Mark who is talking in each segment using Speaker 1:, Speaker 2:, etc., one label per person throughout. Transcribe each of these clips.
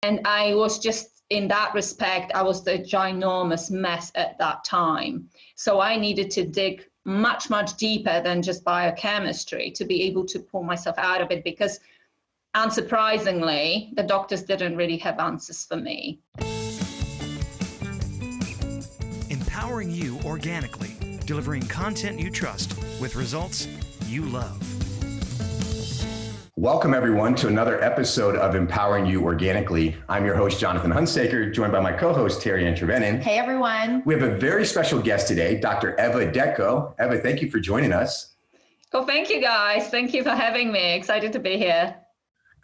Speaker 1: And I was just, in that respect, I was the ginormous mess at that time. So I needed to dig much, much deeper than just biochemistry to be able to pull myself out of it, because unsurprisingly, the doctors didn't really have answers for me.
Speaker 2: Empowering you organically, delivering content you trust with results you love.
Speaker 3: Welcome, everyone, to another episode of Empowering You Organically. I'm your host, Jonathan Hunsaker, joined by my co-host, Terry Entrevenin.
Speaker 4: Hey, everyone.
Speaker 3: We have a very special guest today, Dr. Eva Detko. Eva, thank you for joining us.
Speaker 1: Well, thank you, guys. Thank you for having me. Excited to be here.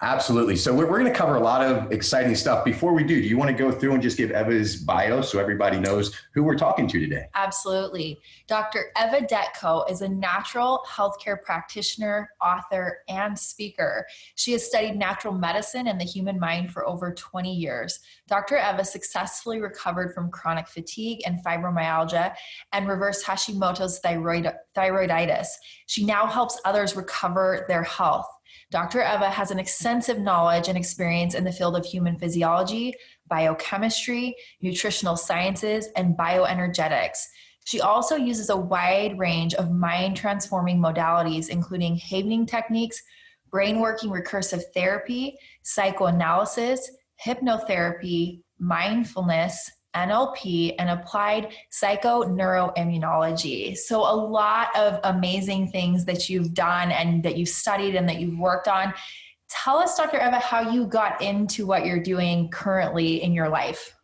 Speaker 3: Absolutely. So we're going to cover a lot of exciting stuff. Before we do you want to go through and just give Eva's bio so everybody knows who we're talking to today?
Speaker 4: Absolutely. Dr. Eva Detko is a natural healthcare practitioner, author, and speaker. She has studied natural medicine and the human mind for over 20 years. Dr. Eva successfully recovered from chronic fatigue and fibromyalgia and reversed Hashimoto's thyroiditis. She now helps others recover their health. Dr. Eva has an extensive knowledge and experience in the field of human physiology, biochemistry, nutritional sciences, and bioenergetics. She also uses a wide range of mind-transforming modalities, including havening techniques, brain-working recursive therapy, psychoanalysis, hypnotherapy, mindfulness, NLP, and applied psychoneuroimmunology. So a lot of amazing things that you've done and that you've studied and that you've worked on. Tell us, Dr. Eva, how you got into what you're doing currently in your life.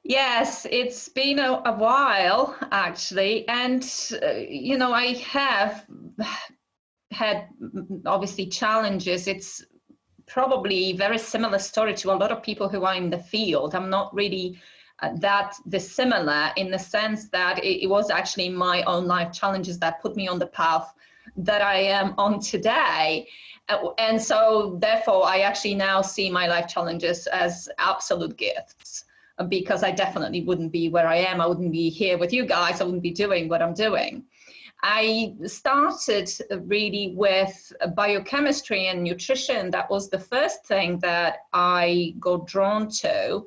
Speaker 1: Yes, it's been a while, actually. And, I have had obviously challenges. It's probably very similar story to a lot of people who are in the field. I'm not really that dissimilar in the sense that it was actually my own life challenges that put me on the path that I am on today. And so therefore, I actually now see my life challenges as absolute gifts, because I definitely wouldn't be where I am. I wouldn't be here with you guys. I wouldn't be doing what I'm doing. I started really with biochemistry and nutrition. That was the first thing that I got drawn to.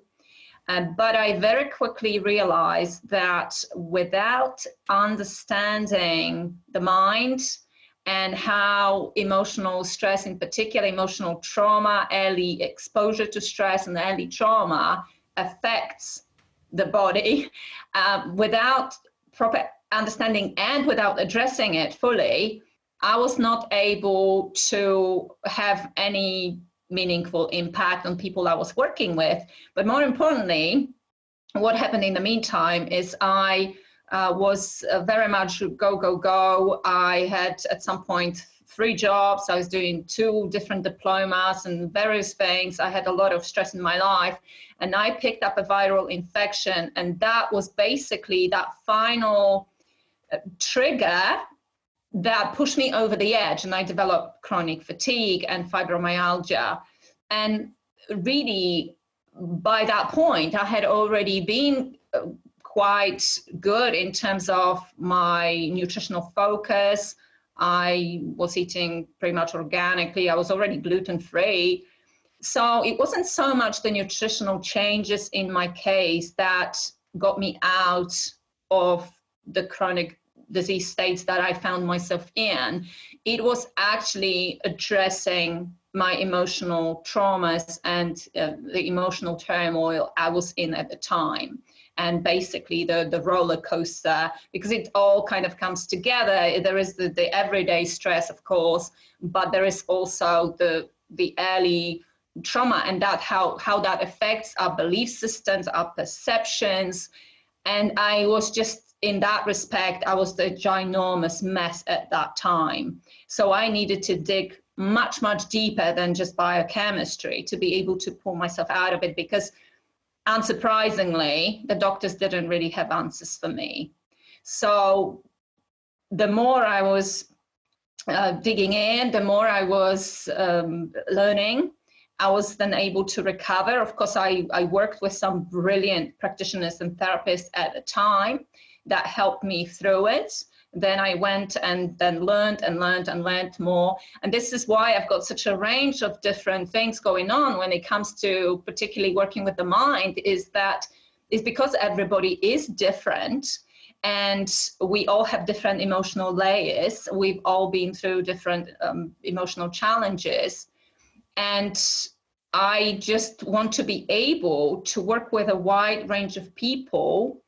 Speaker 1: But I very quickly realized that without understanding the mind and how emotional stress, in particular emotional trauma, early exposure to stress and early trauma affects the body, without proper understanding and without addressing it fully, I was not able to have any meaningful impact on people I was working with. But more importantly, what happened in the meantime is I was very much go, go, go. I had at some point 3 jobs. I was doing 2 different diplomas and various things. I had a lot of stress in my life. And I picked up a viral infection. And that was basically that final trigger that pushed me over the edge, and I developed chronic fatigue and fibromyalgia. And really, by that point, I had already been quite good in terms of my nutritional focus. I was eating pretty much organically. I was already gluten-free. So it wasn't so much the nutritional changes in my case that got me out of the chronic disease states that I found myself in. It was actually addressing my emotional traumas and the emotional turmoil I was in at the time. And basically the roller coaster, because it all kind of comes together. There is the everyday stress, of course, but there is also the early trauma, and that how that affects our belief systems, our perceptions. And I was just, in that respect, I was the ginormous mess at that time. So I needed to dig much, much deeper than just biochemistry to be able to pull myself out of it, because unsurprisingly, the doctors didn't really have answers for me. So the more I was digging in, the more I was learning, I was then able to recover. Of course, I worked with some brilliant practitioners and therapists at the time that helped me through it. Then I went and then learned more. And this is why I've got such a range of different things going on when it comes to particularly working with the mind, is because everybody is different and we all have different emotional layers. We've all been through different emotional challenges. And I just want to be able to work with a wide range of people,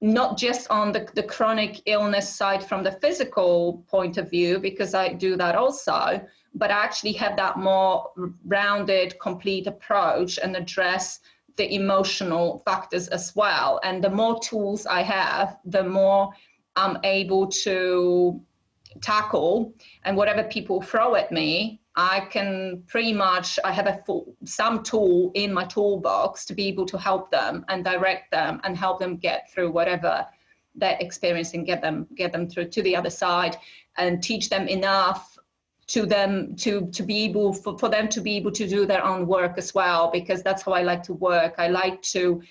Speaker 1: not just on the chronic illness side from the physical point of view, because I do that also, but actually have that more rounded, complete approach and address the emotional factors as well. And the more tools I have, the more I'm able to tackle, and whatever people throw at me, I can pretty much, I have some tool in my toolbox to be able to help them and direct them and help them get through whatever they're experiencing, get them through to the other side, and teach them enough to them to be able, for them to be able to do their own work as well, because that's how I like to work. I like to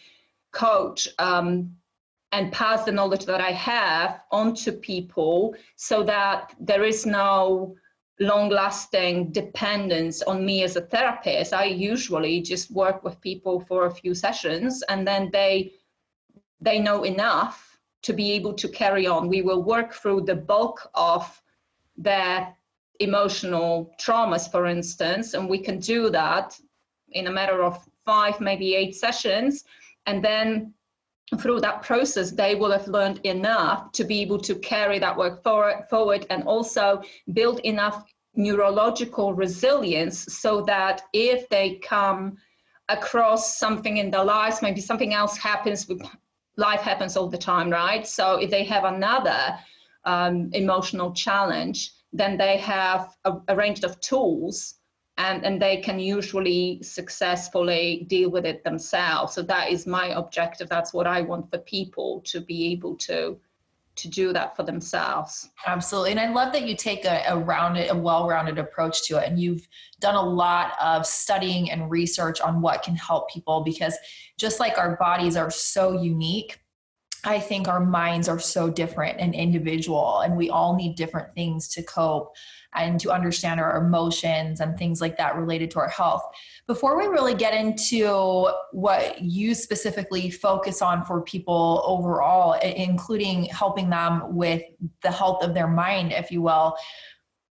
Speaker 1: coach and pass the knowledge that I have onto people so that there is no long-lasting dependence on me as a therapist. I usually just work with people for a few sessions, and then they know enough to be able to carry on. We will work through the bulk of their emotional traumas, for instance, and we can do that in a matter of 5, maybe 8 sessions. And then through that process, they will have learned enough to be able to carry that work forward and also build enough neurological resilience so that if they come across something in their lives, maybe something else happens, life happens all the time, right? So if they have another emotional challenge, then they have a range of tools and they can usually successfully deal with it themselves. So that is my objective. That's what I want for people, to be able to do that for themselves.
Speaker 4: Absolutely. And I love that you take a well-rounded approach to it. And you've done a lot of studying and research on what can help people, because just like our bodies are so unique, I think our minds are so different and individual, and we all need different things to cope and to understand our emotions and things like that related to our health. Before we really get into what you specifically focus on for people overall, including helping them with the health of their mind, if you will,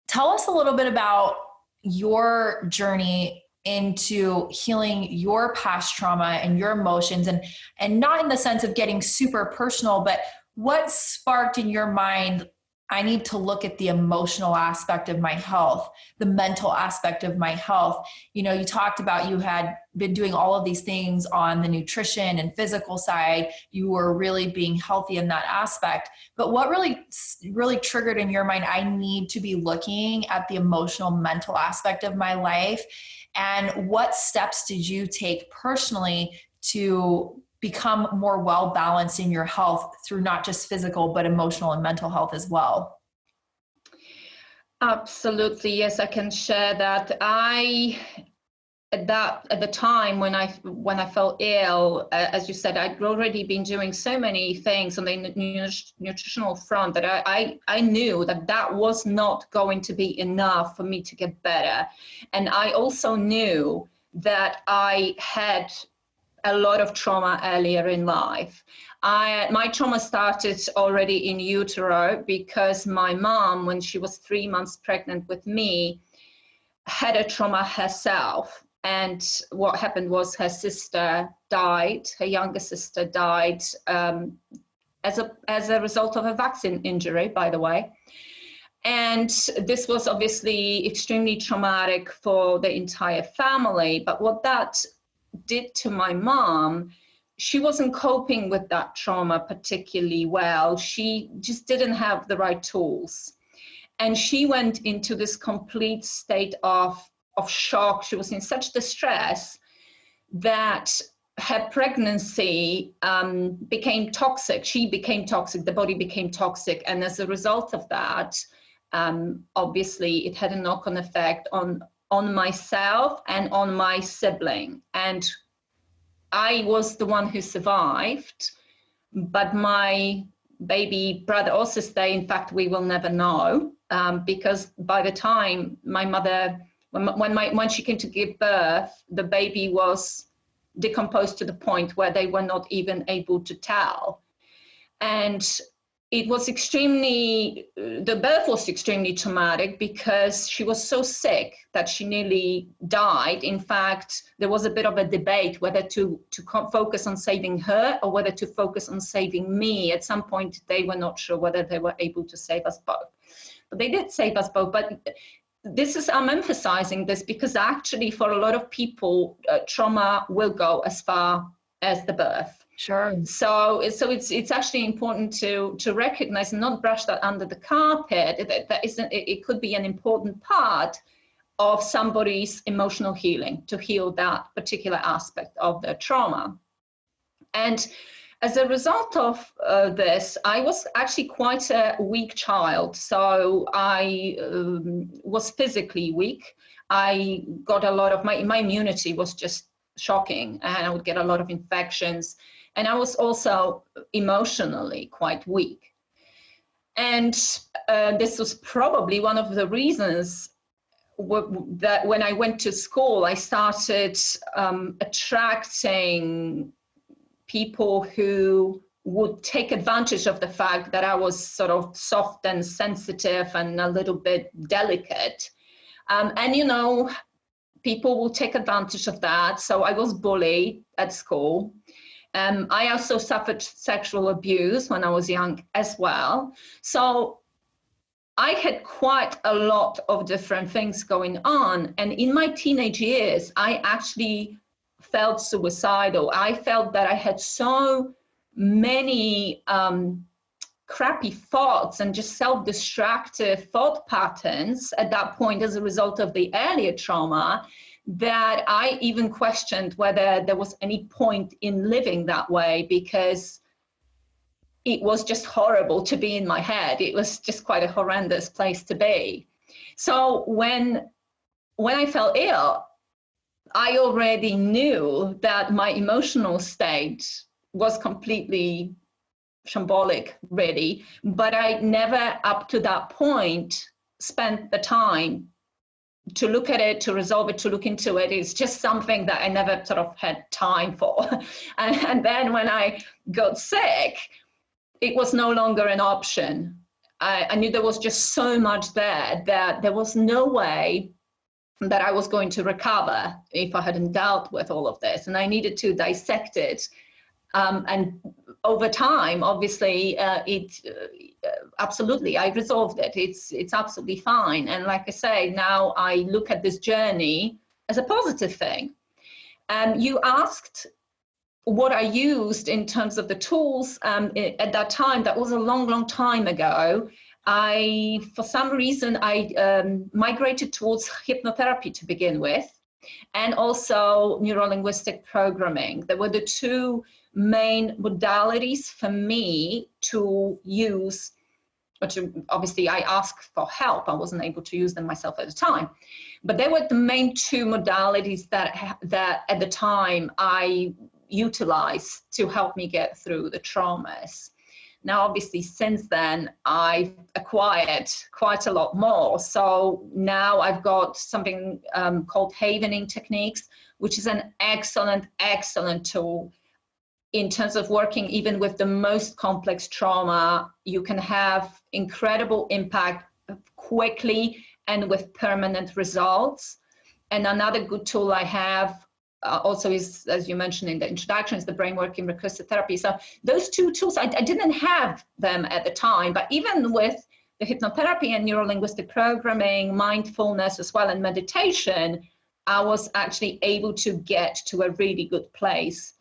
Speaker 4: tell us a little bit about your journey into healing your past trauma and your emotions, and not in the sense of getting super personal, but what sparked in your mind, I need to look at the emotional aspect of my health, the mental aspect of my health. You know, you talked about you had been doing all of these things on the nutrition and physical side. You were really being healthy in that aspect. But what really triggered in your mind, I need to be looking at the emotional, mental aspect of my life? And what steps did you take personally to become more well-balanced in your health through not just physical, but emotional and mental health as well?
Speaker 1: Absolutely. Yes, I can share that. At the time when I felt ill, as you said, I'd already been doing so many things on the nutritional front that I knew that was not going to be enough for me to get better. And I also knew that I had a lot of trauma earlier in life. My trauma started already in utero because my mom, when she was 3 months pregnant with me, had a trauma herself. And what happened was her sister died, her younger sister died as a result of a vaccine injury, by the way. And this was obviously extremely traumatic for the entire family. But what that did to my mom, she wasn't coping with that trauma particularly well. She just didn't have the right tools. And she went into this complete state of shock. She was in such distress that her pregnancy became toxic. She became toxic, the body became toxic. And as a result of that, obviously it had a knock-on effect on myself and on my sibling. And I was the one who survived, but my baby brother or sister, in fact, we will never know, because by the time my mother, when she came to give birth, the baby was decomposed to the point where they were not even able to tell. And it was the birth was extremely traumatic because she was so sick that she nearly died. In fact, there was a bit of a debate whether to focus on saving her or whether to focus on saving me. At some point, they were not sure whether they were able to save us both. But they did save us both. But I'm emphasizing this because actually for a lot of people, trauma will go as far as the birth.
Speaker 4: Sure.
Speaker 1: So it's actually important to recognize and not brush that under the carpet. It could be an important part of somebody's emotional healing, to heal that particular aspect of their trauma. And as a result of this, I was actually quite a weak child. So I was physically weak. I got a lot of, my immunity was just shocking, and I would get a lot of infections. And I was also emotionally quite weak. And this was probably one of the reasons that when I went to school, I started attracting people who would take advantage of the fact that I was sort of soft and sensitive and a little bit delicate. And, you know, people will take advantage of that. So I was bullied at school. I also suffered sexual abuse when I was young as well. So I had quite a lot of different things going on. And in my teenage years, I actually felt suicidal. I felt that I had so many crappy thoughts and just self-destructive thought patterns at that point as a result of the earlier trauma, that I even questioned whether there was any point in living that way, because it was just horrible to be in my head. It was just quite a horrendous place to be. So when I fell ill, I already knew that my emotional state was completely shambolic, really, but I never up to that point spent the time to look at it, to resolve it, to look into it. It's just something that I never sort of had time for. And then when I got sick, it was no longer an option. I knew there was just so much there that there was no way that I was going to recover if I hadn't dealt with all of this. And I needed to dissect it. And over time, obviously, absolutely, I resolved it. It's absolutely fine. And like I say, now I look at this journey as a positive thing. You asked what I used in terms of the tools at that time. That was a long, long time ago. For some reason, I migrated towards hypnotherapy to begin with, and also neuro-linguistic programming. There were the two main modalities for me to use, obviously I asked for help. I wasn't able to use them myself at the time, but they were the main two modalities that at the time I utilized to help me get through the traumas. Now, obviously, since then, I've acquired quite a lot more. So now I've got something called havening techniques, which is an excellent, excellent tool in terms of working even with the most complex trauma. You can have incredible impact quickly and with permanent results. And another good tool I have also is, as you mentioned in the introduction, is the brain working recursive therapy. So those two tools, I didn't have them at the time, but even with the hypnotherapy and neuro-linguistic programming, mindfulness as well, and meditation, I was actually able to get to a really good place,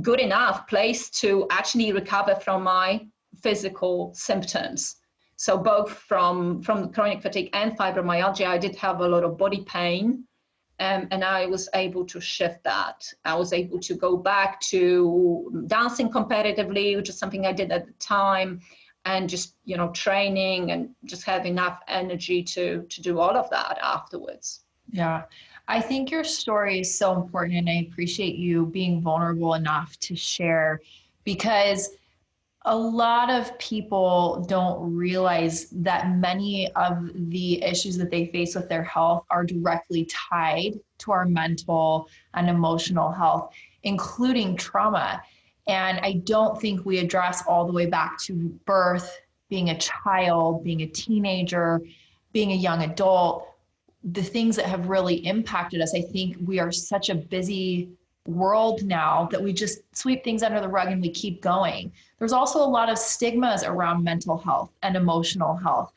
Speaker 1: good enough place to actually recover from my physical symptoms. So both from chronic fatigue and fibromyalgia, I did have a lot of body pain. And I was able to shift that. I was able to go back to dancing competitively, which is something I did at the time, and just, you know, training and just have enough energy to do all of that afterwards.
Speaker 4: Yeah, I think your story is so important, and I appreciate you being vulnerable enough to share, because A lot of people don't realize that many of the issues that they face with their health are directly tied to our mental and emotional health, including trauma. And I don't think we address all the way back to birth, being a child, being a teenager, being a young adult, the things that have really impacted us. I think we are such a busy world now that we just sweep things under the rug and we keep going. There's also a lot of stigmas around mental health and emotional health.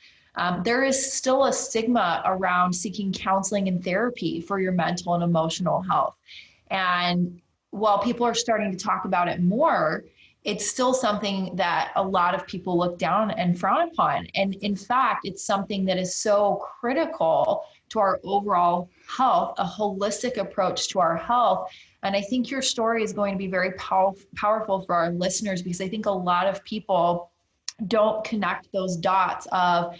Speaker 4: There is still a stigma around seeking counseling and therapy for your mental and emotional health. And while people are starting to talk about it more, it's still something that a lot of people look down and frown upon. And in fact, it's something that is so critical to our overall health, a holistic approach to our health. And I think your story is going to be very powerful for our listeners, because I think a lot of people don't connect those dots of,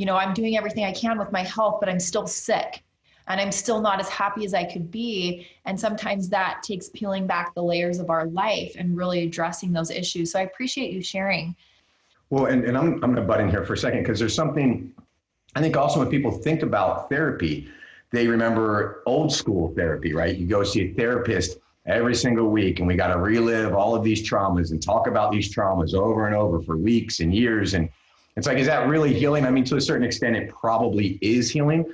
Speaker 4: I'm doing everything I can with my health, but I'm still sick and I'm still not as happy as I could be. And sometimes that takes peeling back the layers of our life and really addressing those issues. So I appreciate you sharing.
Speaker 3: Well, and I'm going to butt in here for a second, because there's something, I think also when people think about therapy, they remember old school therapy, right? You go see a therapist every single week, and we got to relive all of these traumas and talk about these traumas over and over for weeks and years. And it's like, is that really healing? I mean, to a certain extent, it probably is healing.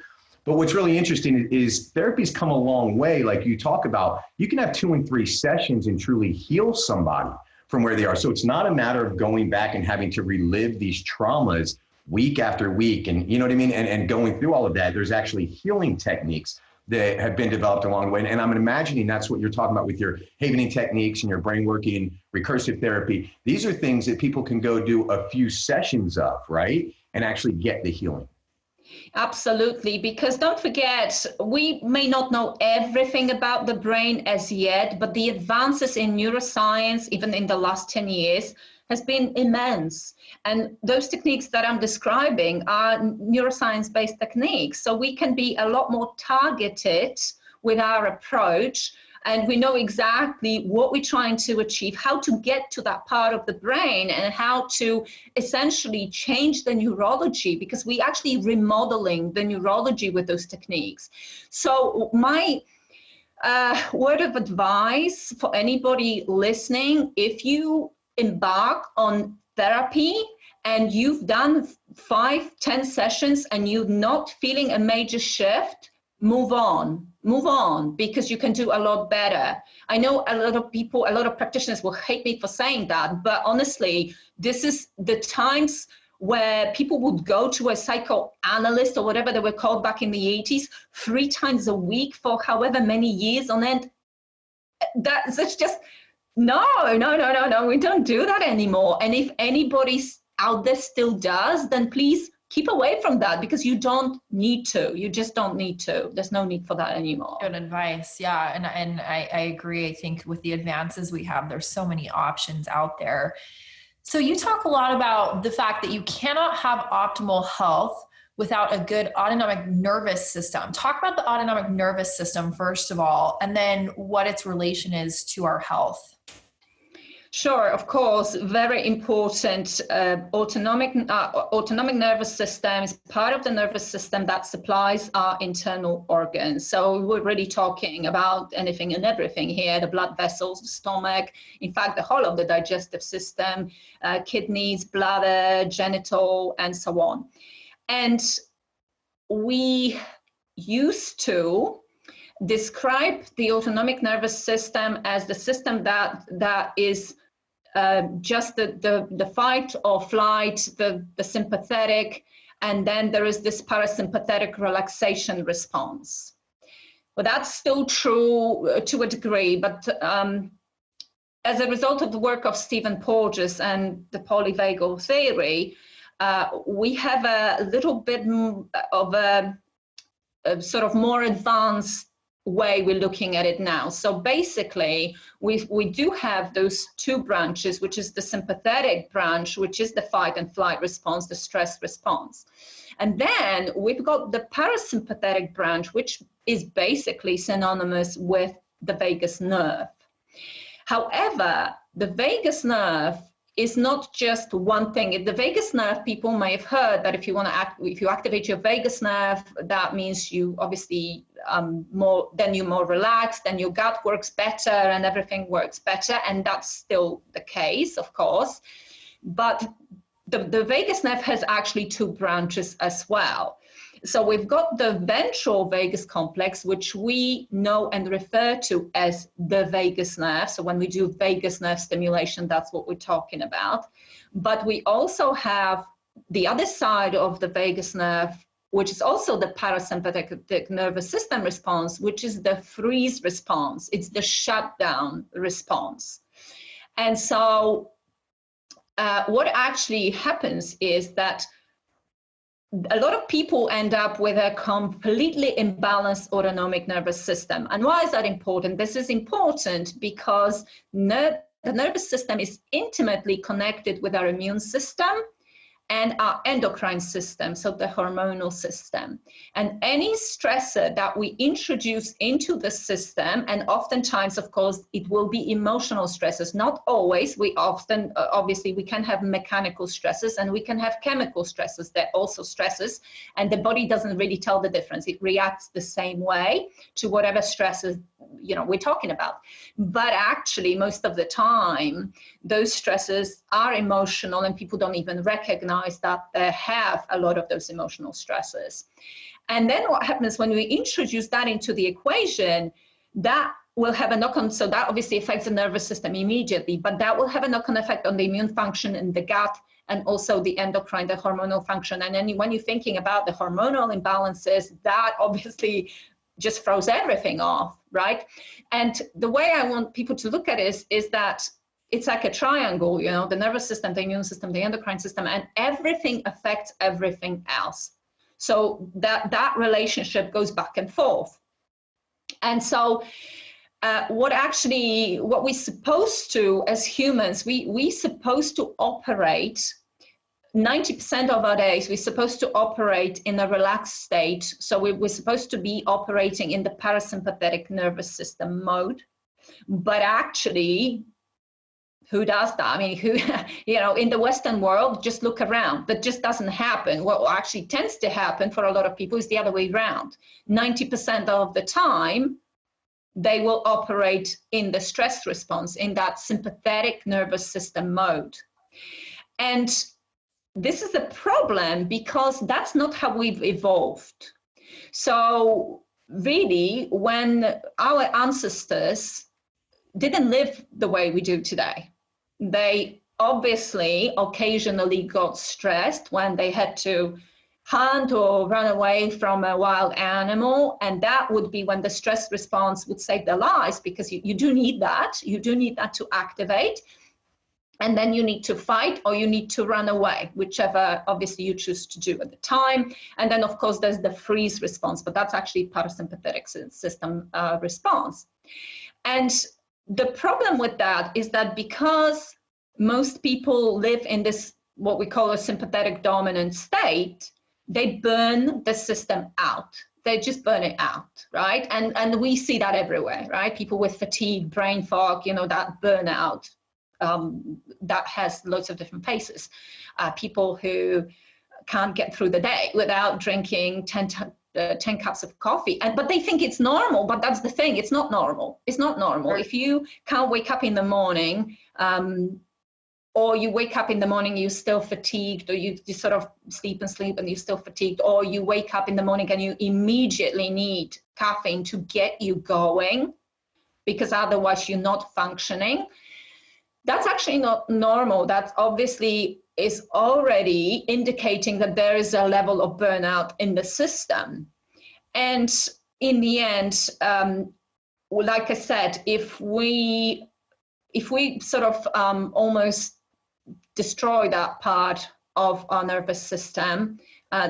Speaker 3: But what's really interesting is therapy's come a long way. Like you talk about, you can have 2 and 3 sessions and truly heal somebody from where they are. So it's not a matter of going back and having to relive these traumas week after week, and you know what I mean? And going through all of that, there's actually healing techniques that have been developed along the way. And I'm imagining that's what you're talking about with your havening techniques and your brain working, recursive therapy. These are things that people can go do a few sessions of, right? And actually get the healing.
Speaker 1: Absolutely, because don't forget, we may not know everything about the brain as yet, but the advances in neuroscience, even in the last 10 years, has been immense. And those techniques that I'm describing are neuroscience-based techniques. So we can be a lot more targeted with our approach, and we know exactly what we're trying to achieve, how to get to that part of the brain, and how to essentially change the neurology, because we actually remodeling the neurology with those techniques. So my word of advice for anybody listening, if you embark on therapy and you've done 5-10 sessions and you're not feeling a major shift, move on, because you can do a lot better. I know a lot of people, a lot of practitioners will hate me for saying that, but honestly, this is the times where people would go to a psychoanalyst or whatever they were called back in the 80s 3 times a week for however many years on end. That's just, no, we don't do that anymore. And if anybody out there still does, then please keep away from that, because you don't need to. You just don't need to. There's no need for that anymore.
Speaker 4: Good advice. Yeah. And I agree. I think with the advances we have, there's so many options out there. So you talk a lot about the fact that you cannot have optimal health without a good autonomic nervous system. Talk about the autonomic nervous system, first of all, and then what its relation is to our health.
Speaker 1: Sure, of course, very important. Autonomic nervous system is part of the nervous system that supplies our internal organs. So we're really talking about anything and everything here, the blood vessels, the stomach, in fact, the whole of the digestive system, kidneys, bladder, genital, and so on. And we used to describe the autonomic nervous system as the system that is just the fight or flight, the sympathetic, and then there is this parasympathetic relaxation response. Well, that's still true to a degree, but as a result of the work of Stephen Porges and the polyvagal theory, we have a little bit of a sort of more advanced way we're looking at it now. So basically, we do have those 2 branches, which is the sympathetic branch, which is the fight and flight response, the stress response. And then we've got the parasympathetic branch, which is basically synonymous with the vagus nerve. However, the vagus nerve is not just one thing. The vagus nerve, people may have heard that if you activate your vagus nerve, that means you obviously you're more relaxed, then your gut works better and everything works better. And that's still the case, of course. But the vagus nerve has actually two branches as well. So we've got the ventral vagus complex, which we know and refer to as the vagus nerve. So when we do vagus nerve stimulation, that's what we're talking about. But we also have the other side of the vagus nerve, which is also the parasympathetic nervous system response, which is the freeze response. It's the shutdown response. And so what actually happens is that a lot of people end up with a completely imbalanced autonomic nervous system. And why is that important? This is important because the nervous system is intimately connected with our immune system and our endocrine system, so the hormonal system. And any stressor that we introduce into the system, and oftentimes, of course, it will be emotional stressors, not always. We often, obviously, we can have mechanical stresses and we can have chemical stresses. They're also stresses, and the body doesn't really tell the difference. It reacts the same way to whatever stresses, we're talking about. But actually, most of the time, those stresses are emotional and people don't even recognize that they have a lot of those emotional stresses. And then what happens when we introduce that into the equation, that will have a knock-on, so that obviously affects the nervous system immediately, but that will have a knock-on effect on the immune function in the gut and also the endocrine, the hormonal function. And then when you're thinking about the hormonal imbalances, that obviously just throws everything off, right? And the way I want people to look at it is that it's like a triangle, the nervous system, the immune system, the endocrine system, and everything affects everything else. So that relationship goes back and forth. And so what we're supposed to, as humans, we're supposed to operate 90% of our days, we're supposed to operate in a relaxed state. So we're supposed to be operating in the parasympathetic nervous system mode. But actually, who does that? I mean, who, in the Western world, just look around. That just doesn't happen. What actually tends to happen for a lot of people is the other way around. 90% of the time, they will operate in the stress response, in that sympathetic nervous system mode. And this is a problem because that's not how we've evolved. So really, when our ancestors didn't live the way we do today, they obviously occasionally got stressed when they had to hunt or run away from a wild animal. And that would be when the stress response would save their lives, because you do need that. You do need that to activate. And then you need to fight or you need to run away, whichever obviously you choose to do at the time. And then, of course, there's the freeze response, but that's actually parasympathetic system response. And the problem with that is that because most people live in this, what we call a sympathetic dominant state, they burn the system out. They just burn it out, right? And we see that everywhere, right? People with fatigue, brain fog, that burnout. That has lots of different faces. People who can't get through the day without drinking 10 cups of coffee, but they think it's normal. But that's the thing, it's not normal. It's not normal. If you can't wake up in the morning, or you wake up in the morning, you're still fatigued, or you sort of sleep and you're still fatigued, or you wake up in the morning and you immediately need caffeine to get you going, because otherwise you're not functioning. That's actually not normal. That obviously is already indicating that there is a level of burnout in the system. And in the end, like I said, if we sort of almost destroy that part of our nervous system,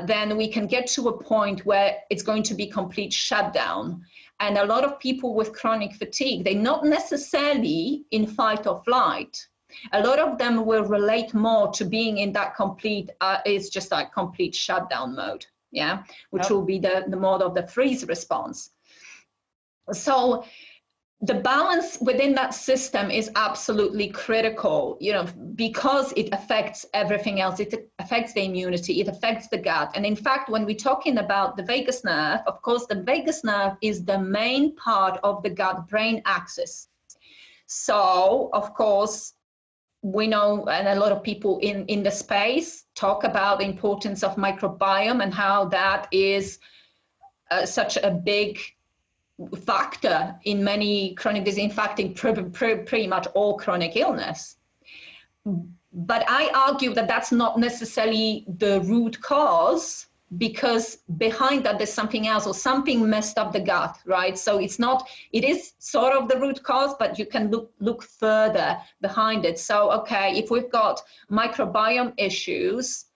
Speaker 1: then we can get to a point where it's going to be complete shutdown. And a lot of people with chronic fatigue, they're not necessarily in fight or flight. A lot of them will relate more to being in that complete, it's just like complete shutdown mode, which will be the mode of the freeze response. So the balance within that system is absolutely critical, because it affects everything else. It affects the immunity, it affects the gut. And in fact, when we're talking about the vagus nerve, of course, the vagus nerve is the main part of the gut-brain axis. So, of course, we know, and a lot of people in the space talk about the importance of microbiome and how that is such a big factor in many chronic disease, in fact, in pretty much all chronic illness. But I argue that that's not necessarily the root cause, because behind that there's something else, or something messed up the gut, right? So it is sort of the root cause, but you can look further behind it. So, okay, if we've got microbiome issues,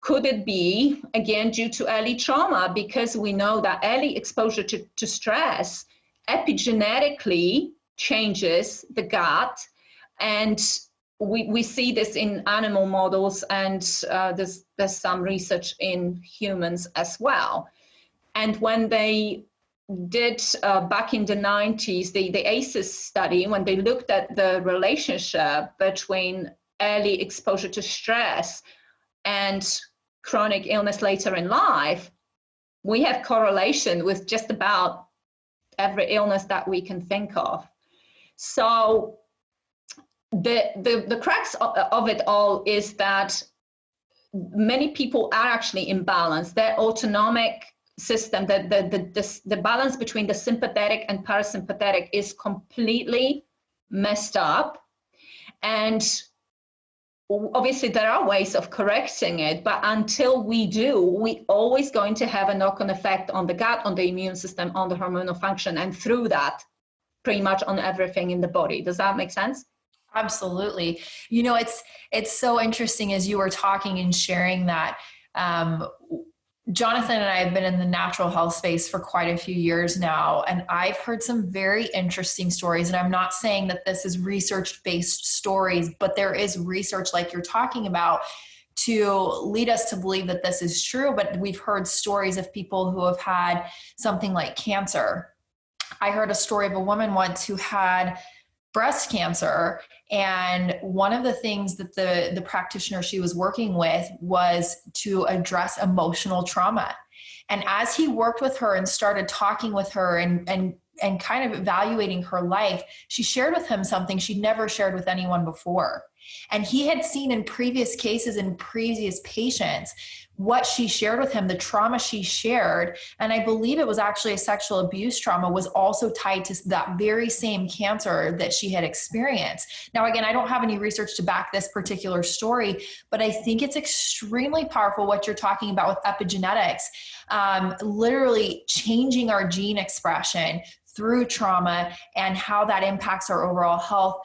Speaker 1: could it be, again, due to early trauma? Because we know that early exposure to stress epigenetically changes the gut. And we see this in animal models, and there's some research in humans as well. And when they did back in the 90s, the ACEs study, when they looked at the relationship between early exposure to stress and chronic illness later in life, we have correlation with just about every illness that we can think of. So the crux of it all is that many people are actually imbalanced. Their autonomic system, the balance between the sympathetic and parasympathetic is completely messed up. And obviously, there are ways of correcting it, but until we do, we're always going to have a knock-on effect on the gut, on the immune system, on the hormonal function, and through that, pretty much on everything in the body. Does that make sense?
Speaker 4: Absolutely. It's so interesting as you were talking and sharing that. Jonathan and I have been in the natural health space for quite a few years now, and I've heard some very interesting stories. And I'm not saying that this is research-based stories, but there is research like you're talking about to lead us to believe that this is true. But we've heard stories of people who have had something like cancer. I heard a story of a woman once who had breast cancer. And one of the things that the practitioner she was working with was to address emotional trauma. And as he worked with her and started talking with her and kind of evaluating her life, she shared with him something she'd never shared with anyone before. And he had seen in previous cases and previous patients what she shared with him, the trauma she shared, and I believe it was actually a sexual abuse trauma, was also tied to that very same cancer that she had experienced. Now, again, I don't have any research to back this particular story, but I think it's extremely powerful what you're talking about with epigenetics, literally changing our gene expression through trauma and how that impacts our overall health.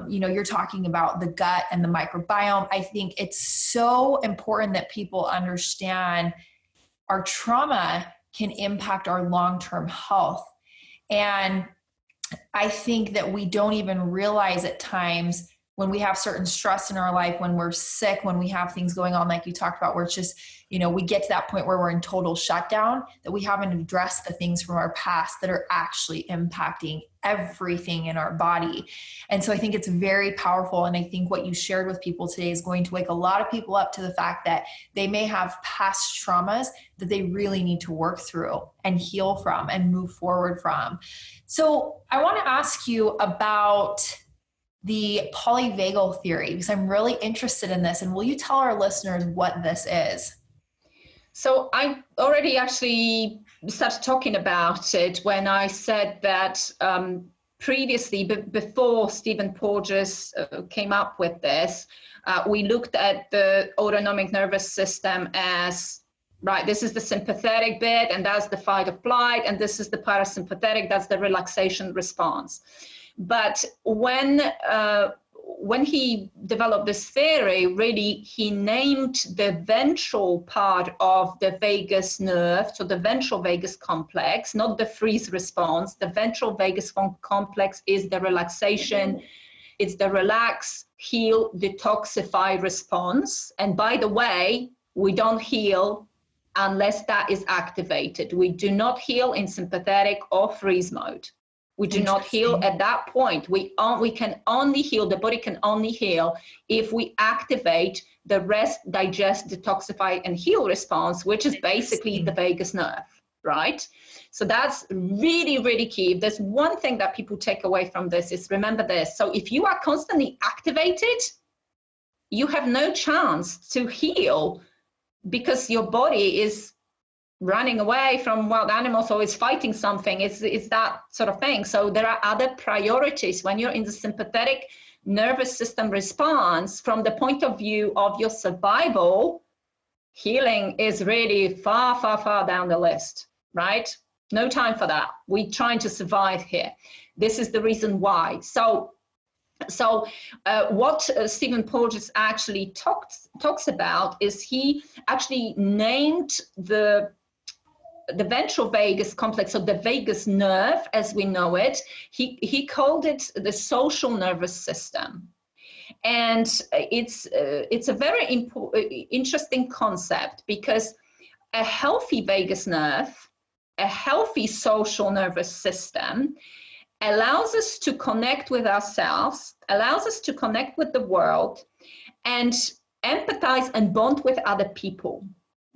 Speaker 4: You're talking about the gut and the microbiome. I think it's so important that people understand our trauma can impact our long-term health. And I think that we don't even realize at times when we have certain stress in our life, when we're sick, when we have things going on, like you talked about, where it's just, we get to that point where we're in total shutdown, that we haven't addressed the things from our past that are actually impacting everything in our body. And so I think it's very powerful. And I think what you shared with people today is going to wake a lot of people up to the fact that they may have past traumas that they really need to work through and heal from and move forward from. So I want to ask you about the polyvagal theory, because I'm really interested in this. And will you tell our listeners what this is?
Speaker 1: So I already actually started talking about it when I said that previously, before Stephen Porges came up with this, we looked at the autonomic nervous system as, right, this is the sympathetic bit, and that's the fight or flight, and this is the parasympathetic, that's the relaxation response. But when he developed this theory, really, he named the ventral part of the vagus nerve, so the ventral vagus complex, not the freeze response. The ventral vagus complex is the relaxation. It's the relax, heal, detoxify response. And by the way, we don't heal unless that is activated. We do not heal in sympathetic or freeze mode. We do not heal at that point. We can only heal, the body can only heal if we activate the rest, digest, detoxify, and heal response, which is basically the vagus nerve, right? So that's really, really key. If there's one thing that people take away from this, is remember this. So if you are constantly activated, you have no chance to heal because your body is running away from wild animals or is fighting something. It's that sort of thing. So there are other priorities when you're in the sympathetic nervous system response. From the point of view of your survival, healing is really far, far, far down the list, right? No time for that. We're trying to survive here. This is the reason why. So what Stephen Porges actually talks about is he actually named the ventral vagus complex, so the vagus nerve as we know it, he called it the social nervous system. And it's a very interesting concept, because a healthy vagus nerve, a healthy social nervous system, allows us to connect with ourselves, allows us to connect with the world, and empathize and bond with other people,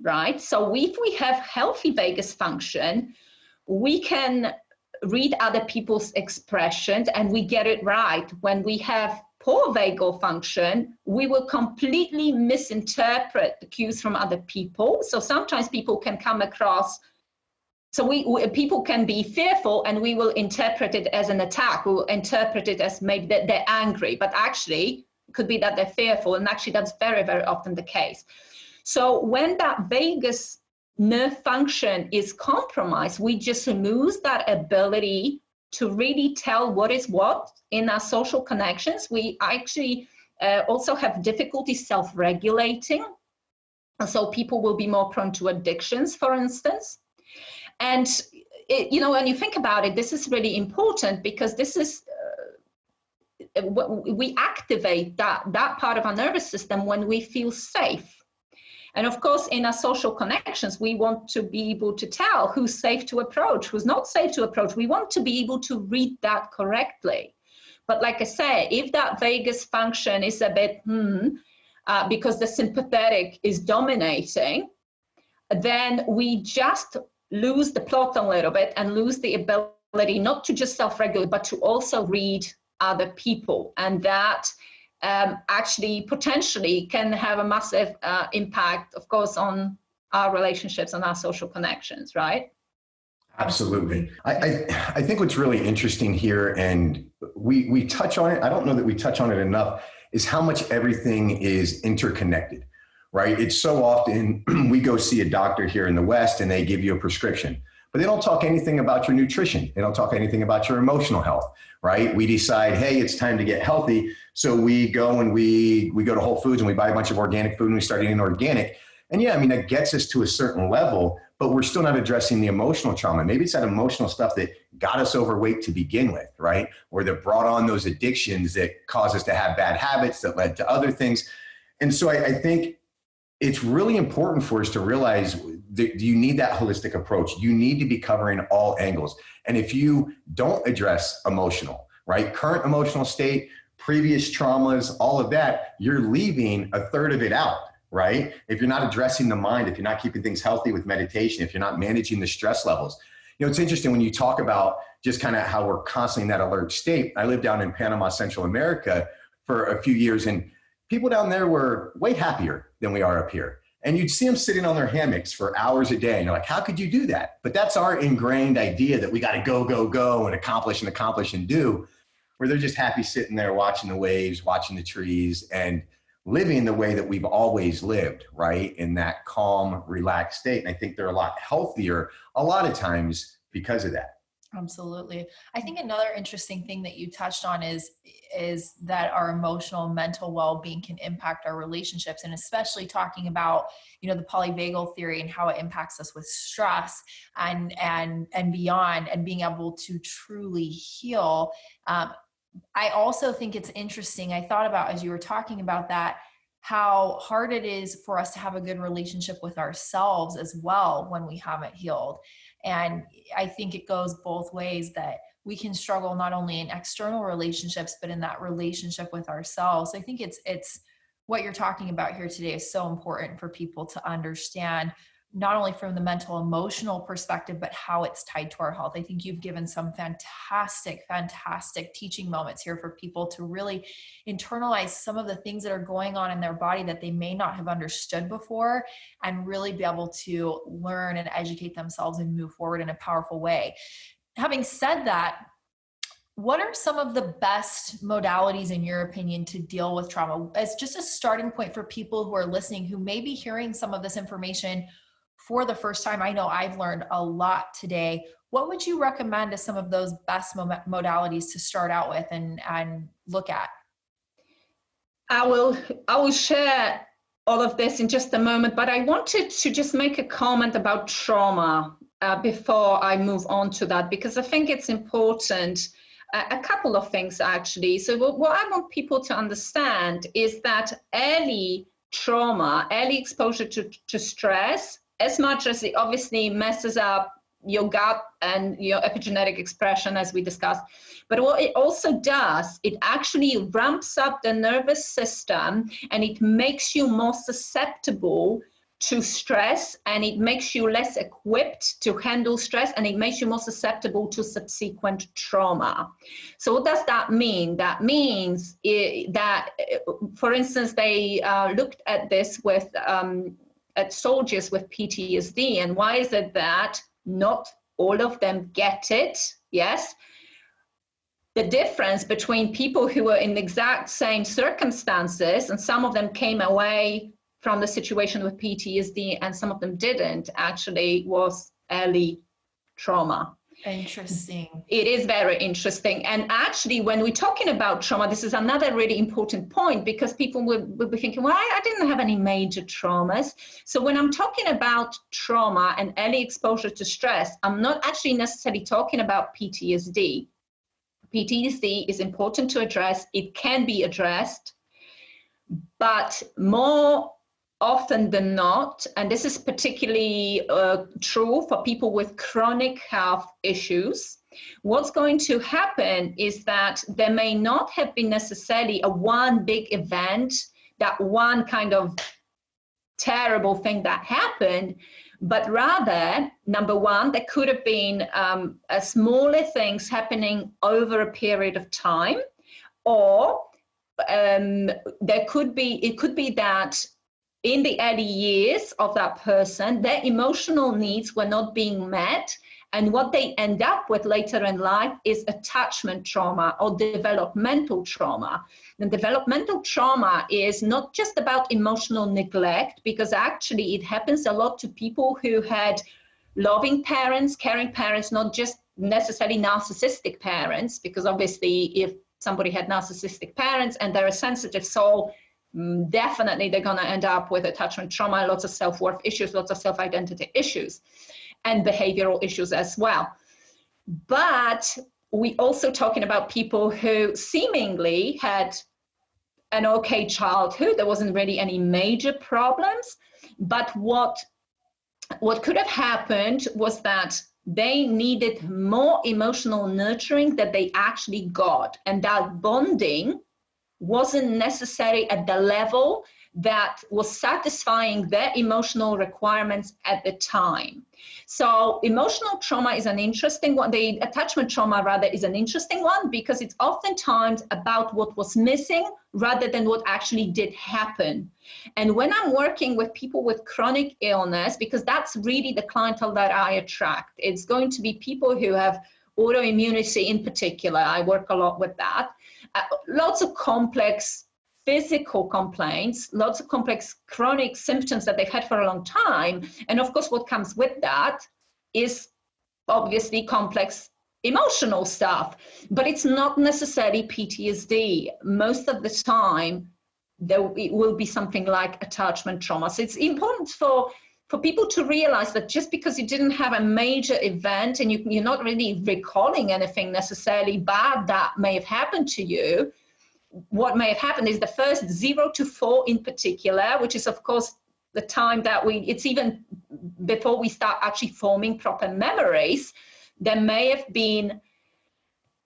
Speaker 1: right? So if we have healthy vagus function, we can read other people's expressions and we get it right. When we have poor vagal function, we will completely misinterpret the cues from other people. So sometimes people can come across, people can be fearful and we will interpret it as an attack. We will interpret it as maybe that they're angry, but actually it could be that they're fearful. And actually that's very, very often the case. So when that vagus nerve function is compromised, we just lose that ability to really tell what is what in our social connections. We actually also have difficulty self-regulating. So people will be more prone to addictions, for instance. And, when you think about it, this is really important, because this is, we activate that part of our nervous system when we feel safe. And of course, in our social connections, we want to be able to tell who's safe to approach, who's not safe to approach. We want to be able to read that correctly. But like I say, if that vagus function is a bit, because the sympathetic is dominating, then we just lose the plot a little bit and lose the ability not to just self-regulate, but to also read other people. And that actually potentially can have a massive impact, of course, on our relationships and our social connections, right?
Speaker 3: Absolutely. I think what's really interesting here, and we touch on it, I don't know that we touch on it enough, is how much everything is interconnected, right? It's so often we go see a doctor here in the West and they give you a prescription, but they don't talk anything about your nutrition. They don't talk anything about your emotional health, right? We decide, hey, it's time to get healthy. So we go and we go to Whole Foods and we buy a bunch of organic food and we start eating organic. And yeah, I mean, that gets us to a certain level, but we're still not addressing the emotional trauma. Maybe it's that emotional stuff that got us overweight to begin with, right? Or that brought on those addictions that caused us to have bad habits that led to other things. And so I think it's really important for us to realize that you need that holistic approach. You need to be covering all angles. And if you don't address emotional, right? Current emotional state, previous traumas, all of that, you're leaving a third of it out, right? If you're not addressing the mind, if you're not keeping things healthy with meditation, if you're not managing the stress levels. It's interesting when you talk about just kind of how we're constantly in that alert state. I lived down in Panama, Central America for a few years, and people down there were way happier than we are up here. And you'd see them sitting on their hammocks for hours a day. And you're like, how could you do that? But that's our ingrained idea that we got to go and accomplish and do, where they're just happy sitting there watching the waves, watching the trees, and living the way that we've always lived, right? In that calm, relaxed state. And I think they're a lot healthier a lot of times because of that.
Speaker 4: Absolutely. I think another interesting thing that you touched on is that our emotional and mental well-being can impact our relationships, and especially talking about, the polyvagal theory and how it impacts us with stress and beyond, and being able to truly heal. I also think it's interesting. I thought about, as you were talking about that, how hard it is for us to have a good relationship with ourselves as well when we haven't healed. And I think it goes both ways, that we can struggle not only in external relationships, but in that relationship with ourselves. I think it's what you're talking about here today is so important for people to understand, not only from the mental, emotional perspective, but how it's tied to our health. I think you've given some fantastic teaching moments here for people to really internalize some of the things that are going on in their body that they may not have understood before, and really be able to learn and educate themselves and move forward in a powerful way. Having said that, what are some of the best modalities, in your opinion, to deal with trauma? As just a starting point for people who are listening, who may be hearing some of this information for the first time. I know I've learned a lot today. What would you recommend as some of those best modalities to start out with and look at?
Speaker 1: I will share all of this in just a moment, but I wanted to just make a comment about trauma before I move on to that, because I think it's important. A couple of things, actually. So what I want people to understand is that early trauma, early exposure to stress, as much as it obviously messes up your gut and your epigenetic expression, as we discussed, but what it also does, it actually ramps up the nervous system, and it makes you more susceptible to stress, and it makes you less equipped to handle stress, and it makes you more susceptible to subsequent trauma. So what does that mean? That means that, for instance, they looked at this with at soldiers with PTSD, and why is it that not all of them get it? Yes. The difference between people who were in the exact same circumstances, and some of them came away from the situation with PTSD and some of them didn't, actually was early trauma.
Speaker 4: Interesting.
Speaker 1: It is very interesting. And actually, when we're talking about trauma, this is another really important point, because people will be thinking, well, I didn't have any major traumas. So when I'm talking about trauma and early exposure to stress, I'm not actually necessarily talking about PTSD. PTSD is important to address. It can be addressed, but more often than not, and this is particularly true for people with chronic health issues, what's going to happen is that there may not have been necessarily a one big event, that one kind of terrible thing that happened, but rather, number one, there could have been smaller things happening over a period of time, or it could be that in the early years of that person, their emotional needs were not being met. And what they end up with later in life is attachment trauma or developmental trauma. And developmental trauma is not just about emotional neglect, because actually it happens a lot to people who had loving parents, caring parents, not just necessarily narcissistic parents, because obviously if somebody had narcissistic parents and they're a sensitive soul, definitely they're going to end up with attachment trauma, lots of self-worth issues, lots of self-identity issues, and behavioral issues as well. But we also talking about people who seemingly had an okay childhood. There wasn't really any major problems, but what could have happened was that they needed more emotional nurturing that they actually got, and that bonding wasn't necessary at the level that was satisfying their emotional requirements at the time. So emotional trauma is an interesting one. The attachment trauma, rather, is an interesting one, because it's oftentimes about what was missing rather than what actually did happen. And when I'm working with people with chronic illness, because that's really the clientele that I attract, it's going to be people who have autoimmunity in particular. I work a lot with that. Lots of complex physical complaints, lots of complex chronic symptoms that they've had for a long time. And of course, what comes with that is obviously complex emotional stuff, but it's not necessarily PTSD. Most of the time, it will be something like attachment trauma. So it's important for people to realize that just because you didn't have a major event and you're not really recalling anything necessarily bad that may have happened to you, what may have happened is the first 0 to 4 in particular, which is of course the time that it's even before we start actually forming proper memories, there may have been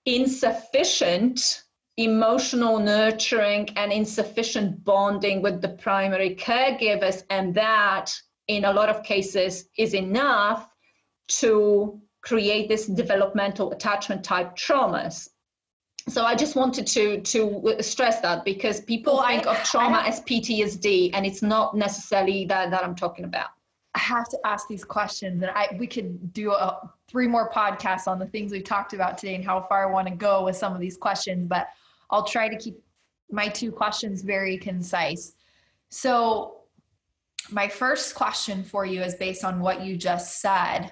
Speaker 1: insufficient emotional nurturing and insufficient bonding with the primary caregivers, and that in a lot of cases is enough to create this developmental attachment type traumas. So I just wanted to stress that, because people think of trauma as PTSD, and it's not necessarily that I'm talking about.
Speaker 4: I have to ask these questions, and we could do 3 more podcasts on the things we've talked about today and how far I want to go with some of these questions, but I'll try to keep my 2 questions very concise. So my first question for you is based on what you just said.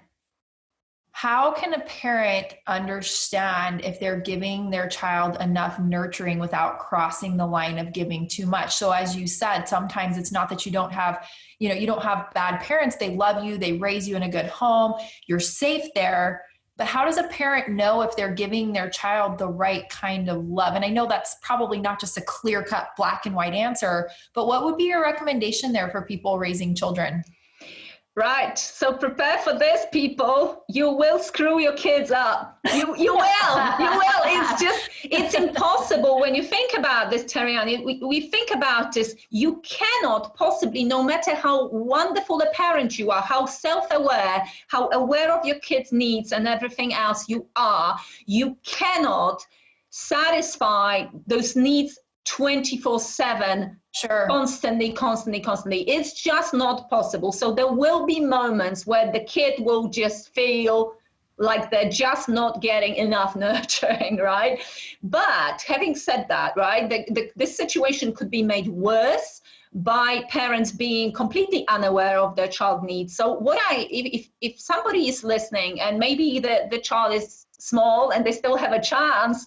Speaker 4: How can a parent understand if they're giving their child enough nurturing without crossing the line of giving too much? So as you said, sometimes it's not that you don't have bad parents. They love you. They raise you in a good home. You're safe there. But how does a parent know if they're giving their child the right kind of love? And I know that's probably not just a clear-cut black and white answer, but what would be your recommendation there for people raising children?
Speaker 1: Right. So prepare for this, people. You will screw your kids up. You will. You will. It's impossible when you think about this, Terrian. We think about this. You cannot possibly, no matter how wonderful a parent you are, how self-aware, how aware of your kids' needs and everything else you are, you cannot satisfy those needs 24/7.
Speaker 4: Sure.
Speaker 1: Constantly. It's just not possible. So there will be moments where the kid will just feel like they're just not getting enough nurturing, right? But having said that, right, this situation could be made worse by parents being completely unaware of their child needs. So if somebody is listening and maybe the child is small and they still have a chance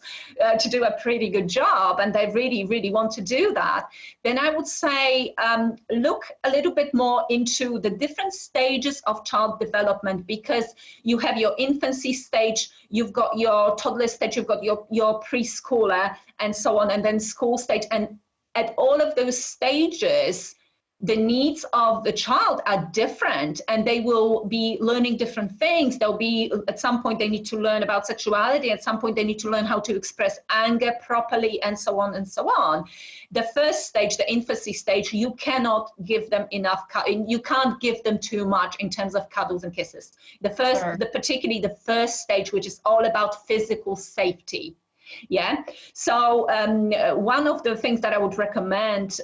Speaker 1: to do a pretty good job and they really, really want to do that, then I would say look a little bit more into the different stages of child development, because you have your infancy stage, you've got your toddler stage, you've got your preschooler and so on, and then school stage. And at all of those stages, the needs of the child are different and they will be learning different things. They'll be, at some point, they need to learn about sexuality. At some point, they need to learn how to express anger properly and so on and so on. The first stage, the infancy stage, you cannot give them enough, you can't give them too much in terms of cuddles and kisses. Particularly the first stage, which is all about physical safety. Yeah. So one of the things that I would recommend,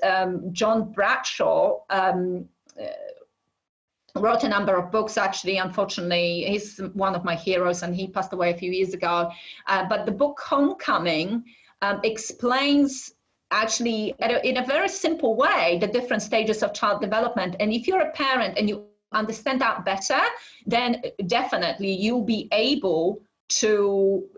Speaker 1: John Bradshaw wrote a number of books, actually. Unfortunately, he's one of my heroes and he passed away a few years ago. But the book Homecoming explains actually in a very simple way the different stages of child development. And if you're a parent and you understand that better, then definitely you'll be able to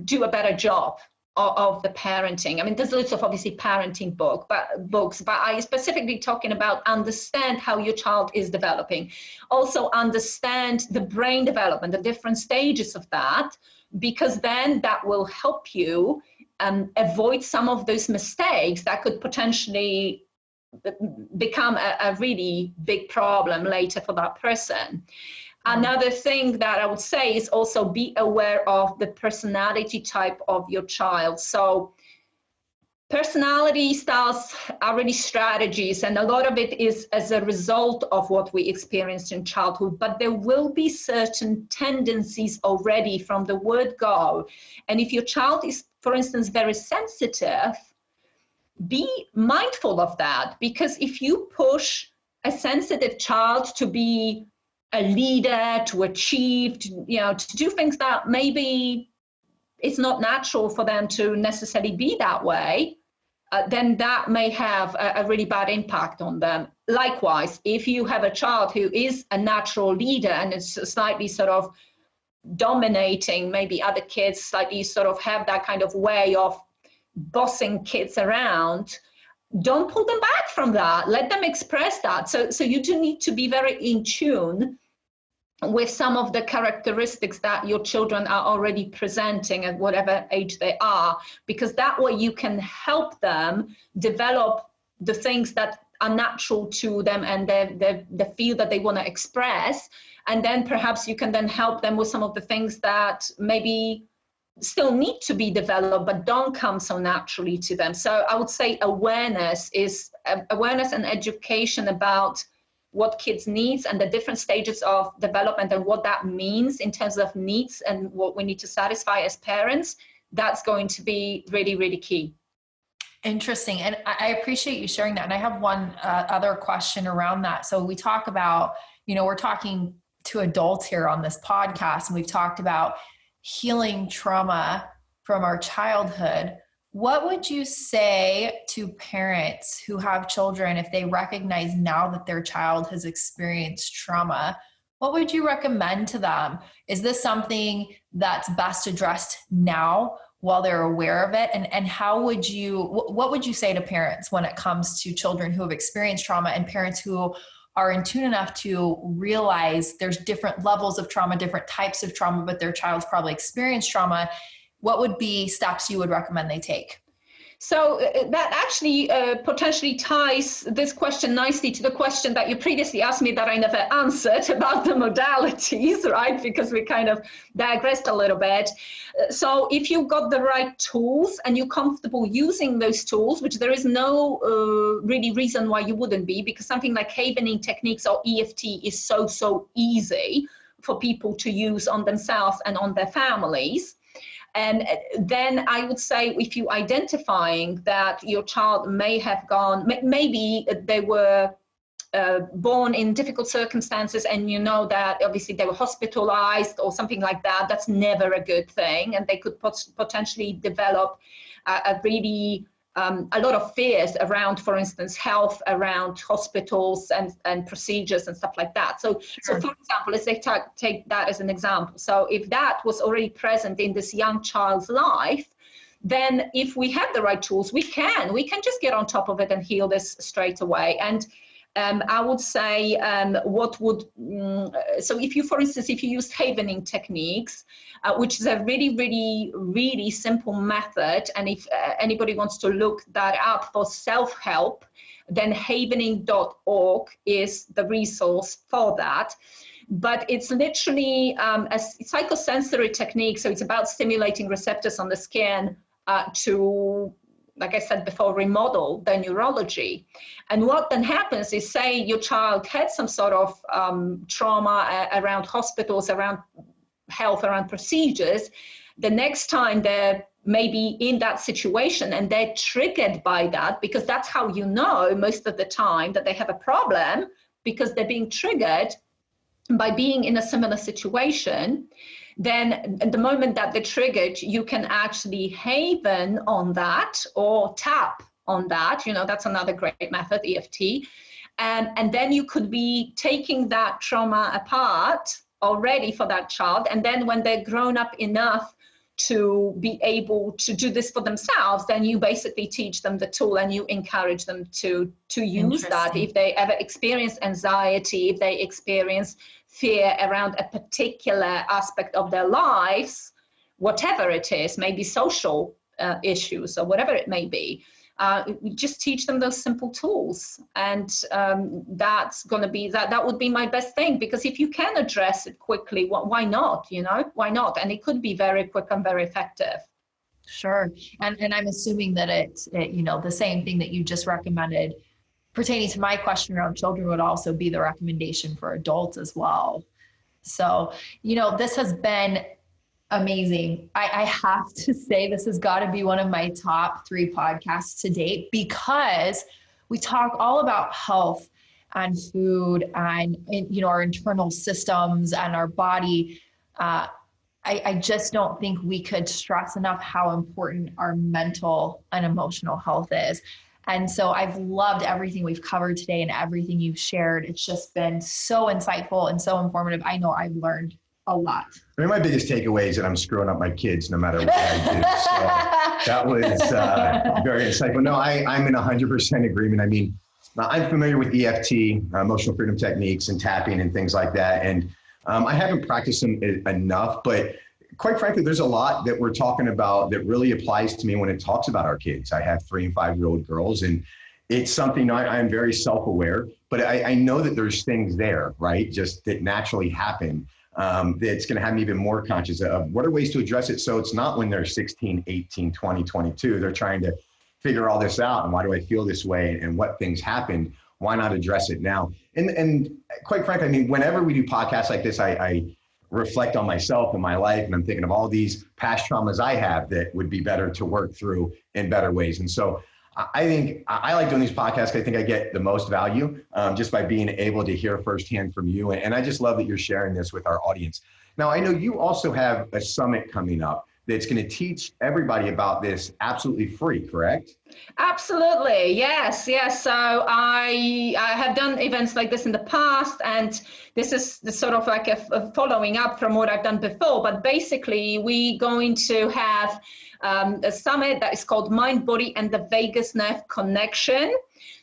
Speaker 1: do a better job of the parenting. I mean, there's lots of obviously parenting books, but I specifically talking about understand how your child is developing. Also understand the brain development, the different stages of that, because then that will help you avoid some of those mistakes that could potentially become a really big problem later for that person. Another thing that I would say is also be aware of the personality type of your child. So personality styles are really strategies, and a lot of it is as a result of what we experienced in childhood, but there will be certain tendencies already from the word go. And if your child is, for instance, very sensitive, be mindful of that, because if you push a sensitive child to be a leader, to achieve, to do things that maybe it's not natural for them to necessarily be that way, then that may have a really bad impact on them. Likewise, if you have a child who is a natural leader and is slightly sort of dominating maybe other kids, slightly sort of have that kind of way of bossing kids around, don't pull them back from that. Let them express that. So you do need to be very in tune with some of the characteristics that your children are already presenting at whatever age they are, because that way you can help them develop the things that are natural to them and the feel that they want to express. And then perhaps you can then help them with some of the things that maybe still need to be developed, but don't come so naturally to them. So I would say awareness and education about what kids needs and the different stages of development and what that means in terms of needs and what we need to satisfy as parents. That's going to be really, really key.
Speaker 4: Interesting. And I appreciate you sharing that. And I have one other question around that. So we talk about, we're talking to adults here on this podcast, and we've talked about healing trauma from our childhood. What would you say to parents who have children if they recognize now that their child has experienced trauma? What would you recommend to them? Is this something that's best addressed now while they're aware of it? And what would you say to parents when it comes to children who have experienced trauma and parents who are in tune enough to realize there's different levels of trauma, different types of trauma, but their child's probably experienced trauma? What would be steps you would recommend they take?
Speaker 1: So that actually potentially ties this question nicely to the question that you previously asked me that I never answered about the modalities, right? Because we kind of digressed a little bit. So if you've got the right tools and you're comfortable using those tools, which there is no really reason why you wouldn't be, because something like havening techniques or EFT is so easy for people to use on themselves and on their families. And then I would say, if you're identifying that your child may have gone, maybe they were born in difficult circumstances, and you know that obviously they were hospitalized or something like that, that's never a good thing. And they could potentially develop a really a lot of fears around, for instance, health, around hospitals and procedures and stuff like that. So, So for example, let's take that as an example. So if that was already present in this young child's life, then if we have the right tools, we can just get on top of it and heal this straight away. And I would say so if you, for instance, if you use havening techniques, which is a really simple method, and if anybody wants to look that up for self-help, then havening.org is the resource for that. But it's literally a psychosensory technique, so it's about stimulating receptors on the skin to, like I said before, remodel the neurology. And what then happens is, say your child had some sort of trauma around hospitals, around health, around procedures. The next time they're maybe in that situation and they're triggered by that, because that's how you know most of the time that they have a problem, because they're being triggered by being in a similar situation. Then at the moment that they're triggered, you can actually haven on that or tap on that. That's another great method, EFT. And then you could be taking that trauma apart already for that child. And then when they're grown up enough to be able to do this for themselves, then you basically teach them the tool and you encourage them to use that. If they ever experience anxiety, if they experience fear around a particular aspect of their lives, whatever it is, maybe social issues or whatever it may be, we just teach them those simple tools. And that's going to be, that would be my best thing, because if you can address it quickly, why not, why not? And it could be very quick and very effective.
Speaker 4: Sure. And I'm assuming that it's, the same thing that you just recommended pertaining to my question around children would also be the recommendation for adults as well. So, this has been amazing. I have to say this has got to be one of my top 3 podcasts to date, because we talk all about health and food and, our internal systems and our body. I just don't think we could stress enough how important our mental and emotional health is. And so I've loved everything we've covered today and everything you've shared. It's just been so insightful and so informative. I know I've learned a lot.
Speaker 3: I mean, my biggest takeaway is that I'm screwing up my kids no matter what I do. So that was very insightful. No, I'm in 100% agreement. I mean, I'm familiar with EFT, emotional freedom techniques, and tapping and things like that. And I haven't practiced them enough, but quite frankly, there's a lot that we're talking about that really applies to me when it talks about our kids. I have 3 and 5-year-old girls, and it's something I'm very self-aware, but I know that there's things there, right? Just that naturally happen. that's going to have me even more conscious of what are ways to address it. So it's not when they're 16, 18, 20, 22, they're trying to figure all this out. And why do I feel this way? And what things happened? Why not address it now? And quite frankly, I mean, whenever we do podcasts like this, I reflect on myself and my life, and I'm thinking of all these past traumas I have that would be better to work through in better ways. And so I think I like doing these podcasts. I think I get the most value just by being able to hear firsthand from you. And I just love that you're sharing this with our audience. Now, I know you also have a summit coming up that's going to teach everybody about this absolutely free, correct?
Speaker 1: Absolutely, yes. So I have done events like this in the past, and this is sort of like a following up from what I've done before. But basically, we're going to have a summit that is called Mind, Body, and the Vagus Nerve Connection.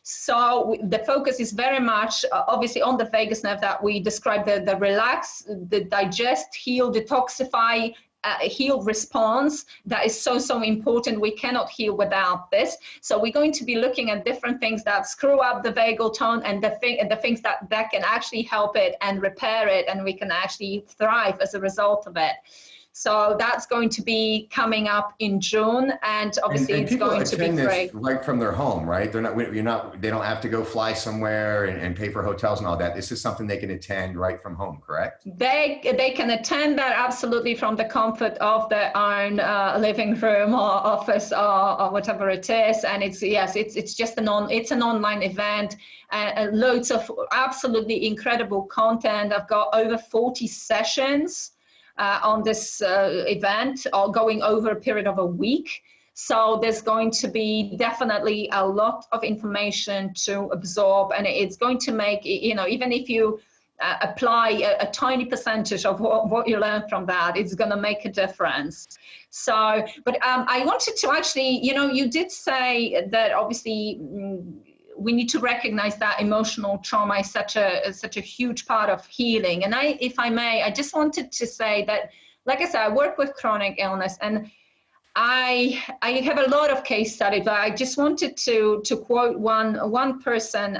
Speaker 1: So the focus is very much obviously on the vagus nerve that we described, the relax, the digest, heal, detoxify, heal response that is so important. We cannot heal without this. So we're going to be looking at different things that screw up the vagal tone and the things that can actually help it and repair it, and we can actually thrive as a result of it. So that's going to be coming up in June, and obviously it's going to be great.
Speaker 3: Right from their home, right? They don't have to go fly somewhere and pay for hotels and all that. This is something they can attend right from home, correct?
Speaker 1: They can attend that absolutely from the comfort of their own living room or office or whatever it is. And it's just an online event. Loads of absolutely incredible content. I've got over 40 sessions on this event, all going over a period of a week. So there's going to be definitely a lot of information to absorb, and it's going to make, even if you apply a tiny percentage of what you learn from that, it's going to make a difference. So, but I wanted to actually, you did say that obviously we need to recognize that emotional trauma is such a huge part of healing. And if I may, I just wanted to say that, like I said, I work with chronic illness, and I have a lot of case studies, but I just wanted to quote one person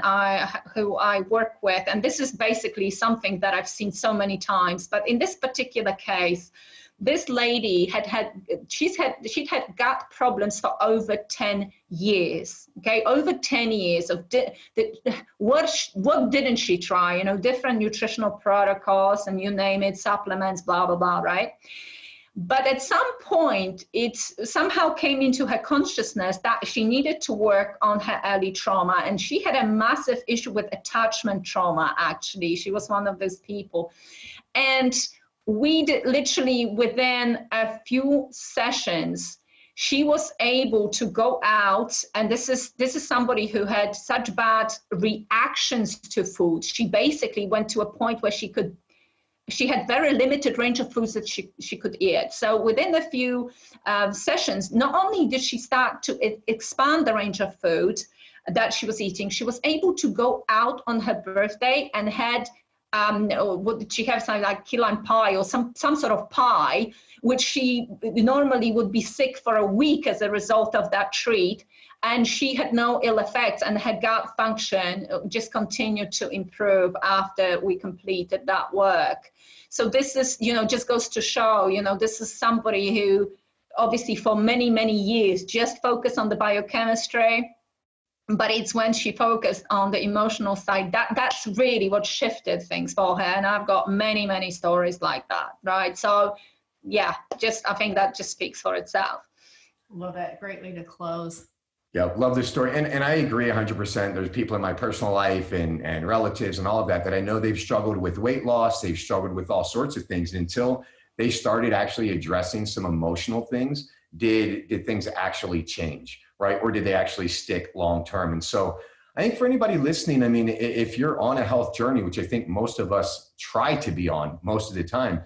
Speaker 1: who I work with, and this is basically something that I've seen so many times. But in this particular case, this lady she'd had gut problems for over 10 years. Okay, over 10 years of what didn't she try? Different nutritional protocols and you name it, supplements, blah blah blah, right? But at some point, it somehow came into her consciousness that she needed to work on her early trauma, and she had a massive issue with attachment trauma. Actually, she was one of those people, and we did literally within a few sessions, she was able to go out, and this is somebody who had such bad reactions to food. She basically went to a point where she had very limited range of foods that she could eat. So within a few sessions, not only did she start to expand the range of food that she was eating, she was able to go out on her birthday and had what did she have, something like key lime pie or some sort of pie, which she normally would be sick for a week as a result of that treat. And she had no ill effects, and her gut function just continued to improve after we completed that work. So this is, just goes to show, this is somebody who obviously for many, many years just focused on the biochemistry. But it's when she focused on the emotional side, that's really what shifted things for her. And I've got many, many stories like that, right? So yeah, I think that just speaks for itself.
Speaker 4: Love it. Great way to close.
Speaker 3: Yeah, love this story. And I agree 100%. There's people in my personal life and relatives and all of that I know they've struggled with weight loss. They've struggled with all sorts of things. And until they started actually addressing some emotional things, did things actually change, right? Or did they actually stick long-term? And so I think for anybody listening, I mean, if you're on a health journey, which I think most of us try to be on most of the time,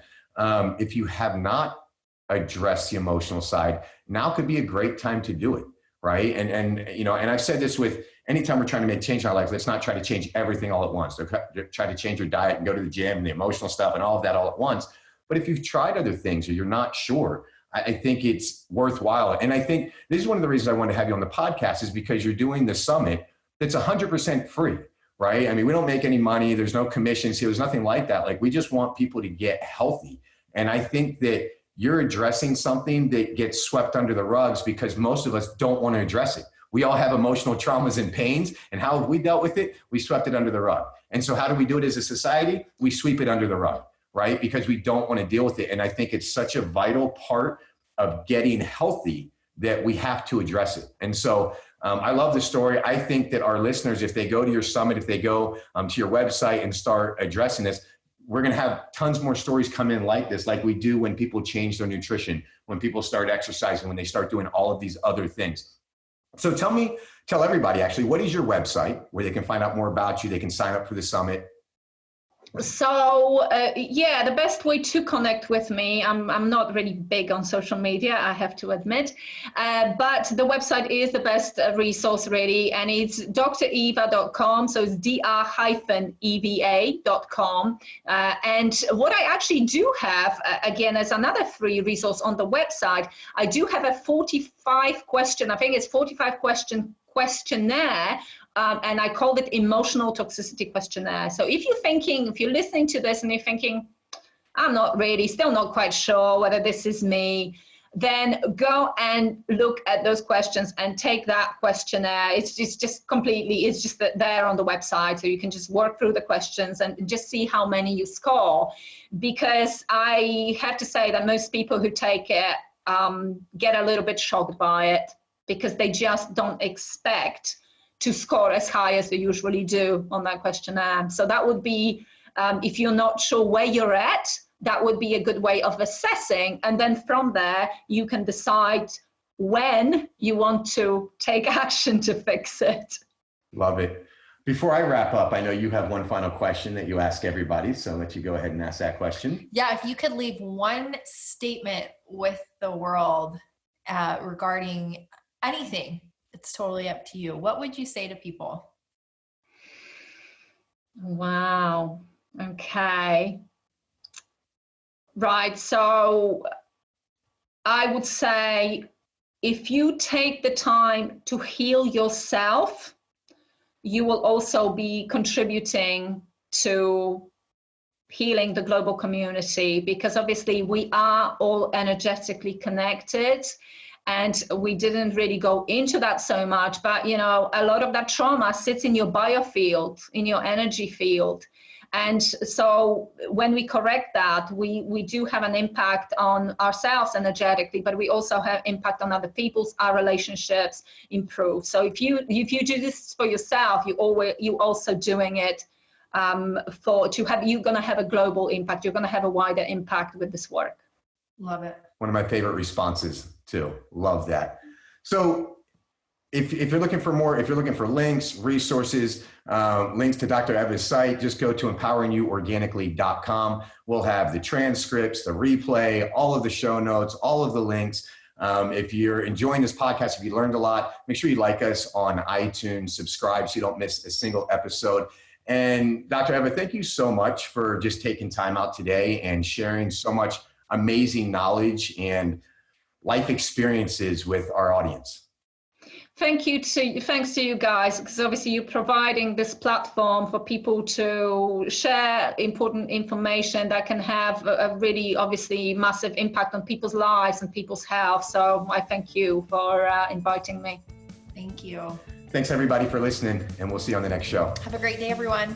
Speaker 3: if you have not addressed the emotional side, now could be a great time to do it, right? And I've said this with anytime we're trying to make change in our life, let's not try to change everything all at once. So try to change your diet and go to the gym and the emotional stuff and all of that all at once. But if you've tried other things or you're not sure, I think it's worthwhile. And I think this is one of the reasons I want to have you on the podcast is because you're doing the summit that's 100% free, right? I mean, we don't make any money. There's no commissions here. There's nothing like that. Like, we just want people to get healthy. And I think that you're addressing something that gets swept under the rugs because most of us don't want to address it. We all have emotional traumas and pains. And how have we dealt with it? We swept it under the rug. And so how do we do it as a society? We sweep it under the rug, right? Because we don't want to deal with it. And I think it's such a vital part of getting healthy that we have to address it. And so I love the story. I think that our listeners, if they go to your summit, if they go to your website and start addressing this, we're going to have tons more stories come in like this, like we do when people change their nutrition, when people start exercising, when they start doing all of these other things. So tell everybody actually, what is your website where they can find out more about you? They can sign up for the summit.
Speaker 1: So yeah, the best way to connect with me, I'm not really big on social media, I have to admit, but the website is the best resource really, and it's dreva.com, so it's dr-eva.com. And what I actually do have, again, as another free resource on the website, I do have a 45 question questionnaire. And I called it emotional toxicity questionnaire. So if you're listening to this and you're thinking, I'm still not quite sure whether this is me, then go and look at those questions and take that questionnaire. It's just there on the website. So you can just work through the questions and just see how many you score. Because I have to say that most people who take it get a little bit shocked by it because they just don't expect to score as high as they usually do on that questionnaire. So that would be, if you're not sure where you're at, that would be a good way of assessing. And then from there, you can decide when you want to take action to fix it.
Speaker 3: Love it. Before I wrap up, I know you have one final question that you ask everybody. So I'll let you go ahead and ask that question.
Speaker 4: Yeah, if you could leave one statement with the world regarding anything, it's totally up to you. What would you say to people?
Speaker 1: Wow. Okay. Right. So I would say if you take the time to heal yourself, you will also be contributing to healing the global community, because obviously we are all energetically connected. And we didn't really go into that so much, but a lot of that trauma sits in your biofield, in your energy field. And so when we correct that, we do have an impact on ourselves energetically, but we also have impact on other people's, our relationships improve. So if you do this for yourself, you also doing it you're going to have a global impact. You're going to have a wider impact with this work.
Speaker 4: Love it.
Speaker 3: One of my favorite responses too. Love that. So if you're looking for more, if you're looking for links, resources, links to Dr. Eva's site, just go to empoweringyouorganically.com. We'll have the transcripts, the replay, all of the show notes, all of the links. If you're enjoying this podcast, if you learned a lot, make sure you like us on iTunes, subscribe so you don't miss a single episode. And Dr. Eva, thank you so much for just taking time out today and sharing so much amazing knowledge and life experiences with our audience.
Speaker 1: Thanks to you guys, because obviously you're providing this platform for people to share important information that can have a really obviously massive impact on people's lives and people's health. So I thank you for inviting me.
Speaker 4: Thank you.
Speaker 3: Thanks everybody for listening, and we'll see you on the next show.
Speaker 4: Have a great day, everyone.